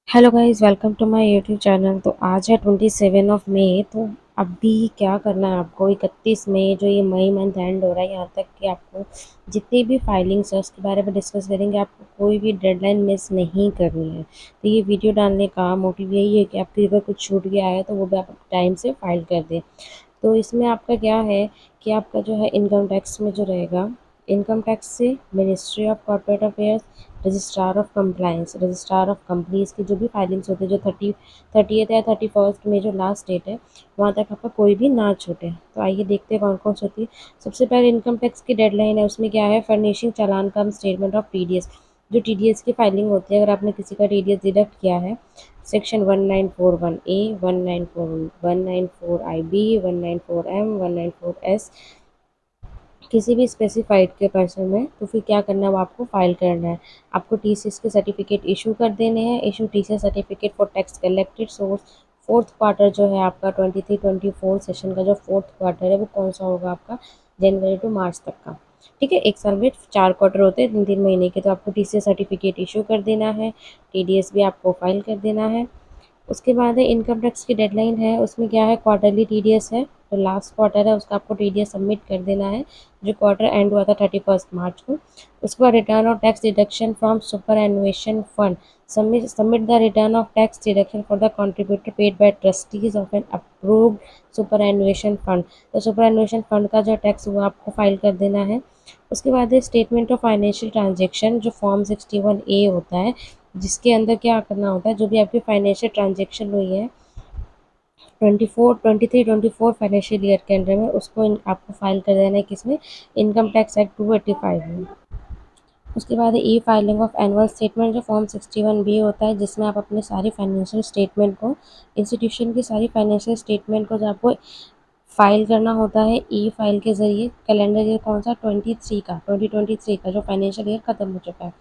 Hello guys, welcome to my YouTube channel. तो आज है 27 मई। तो अभी क्या करना है आपको, 31 मई जो ये मई मंथ एंड हो रहा है, यहाँ तक कि आपको जितनी भी फाइलिंग्स है उसके बारे में डिस्कस करेंगे। आपको कोई भी डेडलाइन मिस नहीं करनी है। तो ये वीडियो डालने का मोटिव यही है कि आपकी अगर कुछ छूट गया है तो वो भी आप टाइम से फाइल कर दें। तो इसमें आपका क्या है कि आपका जो है इनकम टैक्स में जो रहेगा, इनकम टैक्स से ministry of corporate affairs, registrar of companies की जो भी फाइलिंग्स होती है, जो 30th या 31st में जो लास्ट डेट है, वहाँ तक आपका कोई भी ना छूटे। तो आइए देखते हैं कौन कौन सी होती है। सबसे पहले इनकम टैक्स की डेडलाइन है, उसमें क्या है, furnishing challan come statement of TDS. जो टीडीएस की फाइलिंग होती है, अगर आपने किसी का टीडीएस डिडक्ट किया है, सेक्शन 1941 ए, 194 आई बी, 194 एम, 194 एस, किसी भी स्पेसिफाइड के पर्सन में, तो फिर क्या करना है, वो आपको फाइल करना है। आपको टीसीएस के सर्टिफिकेट इशू कर देने हैं। Issue TCS certificate for tax collected source. Fourth quarter जो है आपका 23-24 सेशन का जो फोर्थ क्वार्टर है, वो कौन सा होगा आपका, जनवरी टू मार्च तक का। ठीक है, एक साल में 4 क्वार्टर होते हैं, 3-3 महीने के। तो आपको टीसीएस सर्टिफिकेट इशू कर देना है, टीडीएस भी आपको फाइल कर देना है। उसके बाद है इनकम टैक्स की डेडलाइन है, उसमें क्या है, क्वार्टरली टीडीएस है। तो लास्ट क्वार्टर है उसका आपको टीडीएस सबमिट कर देना है, जो क्वार्टर एंड हुआ था 31 मार्च को। उसके बाद return of tax deduction from superannuation fund. Submit the return of tax deduction for the contributor paid by trustees of an approved superannuation fund. तो सुपर एनुएशन फंड का जो tax वो आपको फाइल कर देना है। उसके बाद है स्टेटमेंट ऑफ फाइनेंशियल ट्रांजेक्शन, जो फॉर्म 61A होता है, जिसके अंदर क्या करना होता है, जो भी आपकी फाइनेंशियल ट्रांजेक्शन हुई है 23-24 फाइनेंशियल ईयर के अंदर में, उसको आपको फाइल कर देना है किसमें, इनकम टैक्स एक्ट 285 में। उसके बाद ई फाइलिंग ऑफ एनुअल स्टेटमेंट, जो फॉर्म 61B होता है, जिसमें आप अपने सारी फाइनेंशियल स्टेटमेंट को, इंस्टीट्यूशन की सारी फाइनेंशियल स्टेटमेंट को जो आपको फाइल करना होता है ई फाइल के ज़रिए। कैलेंडर ईयर कौन सा, 2023 का जो फाइनेंशियल ईयर ख़त्म हो चुका है।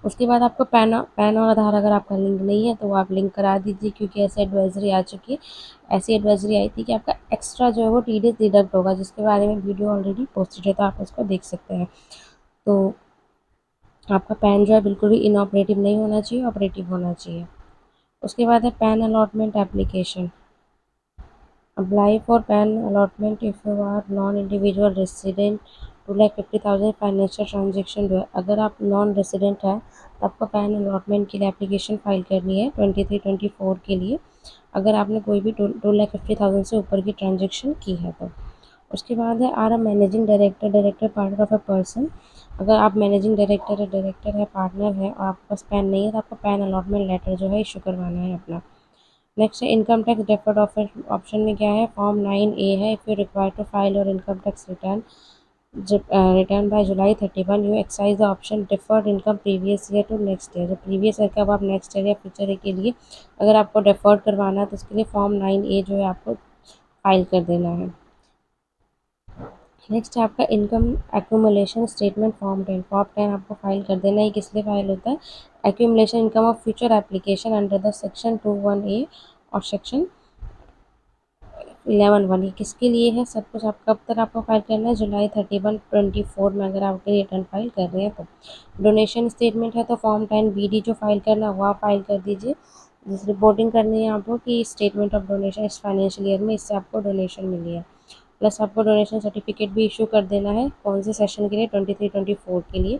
उसके बाद आपको पैन और आधार अगर आपका लिंक नहीं है तो वो आप लिंक करा दीजिए, क्योंकि ऐसी एडवाइजरी आ चुकी है। ऐसी एडवाइजरी आई थी कि आपका एक्स्ट्रा जो है वो टीडीएस डिडक्ट होगा, जिसके बारे में वीडियो ऑलरेडी पोस्टेड है, तो आप उसको देख सकते हैं। तो आपका पैन जो है बिल्कुल भी इनऑपरेटिव नहीं होना चाहिए, ऑपरेटिव होना चाहिए। उसके बाद है PAN allotment application. Apply for PAN allotment if you are non individual resident 2,50,000 financial transaction. जो है, अगर आप नॉन रेसिडेंट हैं तो आपको पैन अलॉटमेंट के लिए एप्लीकेशन फाइल करनी है 23-24 के लिए, अगर आपने कोई भी 2,50,000 से ऊपर की ट्रांजेक्शन की है तो। उसके बाद है are a managing director, director partner of a person. अगर आप मैनेजिंग डायरेक्टर है, पार्टनर है और आपके पास पैन नहीं है, तो आपको पैन अलॉटमेंट लेटर जो है इशू करवाना है अपना। नेक्स्ट है इनकम टैक्स डेफर्ड ऑप्शन में क्या है, फॉर्म 9A है। If you require to file or income tax return return by July 31, you exercise the option deferred income previous year to next year. जो previous year का अब आप next year या future year के लिए अगर आपको डिफर्ड करवाना है, तो उसके लिए फॉर्म 9A जो है आपको फाइल कर देना है। नेक्स्ट है आपका इनकम एक्यूमुलेशन स्टेटमेंट फॉर्म 10 आपको फाइल कर देना है। किस लिए फाइल होता है, accumulation income of future application under the section 21A और सेक्शन 11(1). ये किसके लिए है, सब कुछ आप कब तक आपको फाइल करना है, July 31, 24 में, अगर आप रिटर्न फाइल कर रहे हैं तो। डोनेशन स्टेटमेंट है तो फॉर्म 10BD जो फाइल करना है वो आप फाइल कर दीजिए, जिस रिपोर्टिंग करनी है आपको कि स्टेटमेंट ऑफ डोनेशन इस फाइनेंशियल ईयर में इससे आपको डोनेशन मिली है। प्लस आपको डोनेशन सर्टिफिकेट भी इशू कर देना है, कौन से सेशन के लिए, 23-24 के लिए,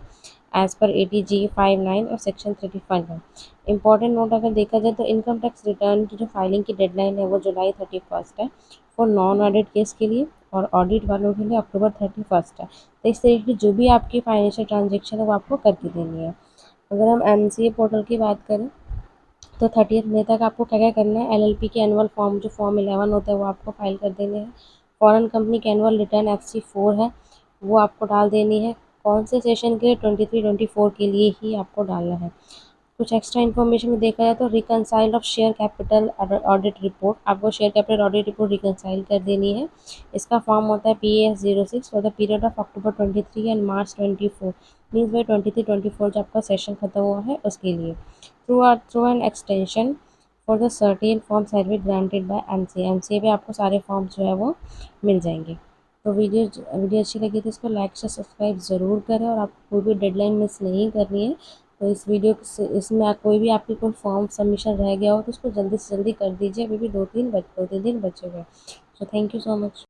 एज पर ATG 59 और सेक्शन 35 है। इंपॉर्टेंट नोट अगर देखा जाए तो इनकम टैक्स रिटर्न की जो फाइलिंग की डेडलाइन है वो July 31 है फॉर नॉन ऑडिट केस के लिए, और ऑडिट वालों के लिए October 31 है। तो इस तरीके की जो भी आपकी फाइनेंशियल ट्रांजेक्शन है वो आपको करके देनी है। अगर हम MCA पोर्टल की बात करें तो 30 मई तक आपको क्या क्या करना है, LLP के एनुअल फॉर्म, जो फॉर्म 11 होता है, वो आपको फाइल कर देने हैं। फॉरेन कंपनी के एनुअल रिटर्न FC 4 है, वो आपको डाल देनी है। कौन से सेशन के लिए, 23-24 के लिए ही आपको डालना है। कुछ एक्स्ट्रा इन्फॉर्मेशन में देखा जाए तो reconcile of share capital audit report, आपको share capital audit report reconcile कर देनी है। इसका फॉर्म होता है PS06 for the period of October 23 and March 24, means by 23-24 जो आपका सेशन खत्म हुआ है उसके लिए। Through an extension for the certain form service granted by MCA पे आपको सारे फॉर्म जो है वो मिल जाएंगे। तो वीडियो अच्छी लगी तो इसको लाइक से सब्सक्राइब ज़रूर करें, और आपको कोई भी डेडलाइन मिस नहीं करनी है। तो इस वीडियो से इसमें कोई भी आपकी कोई फॉर्म सबमिशन रह गया हो तो उसको जल्दी से जल्दी कर दीजिए, अभी भी 2-3 दिन बचे हुए हैं। So thank you so much.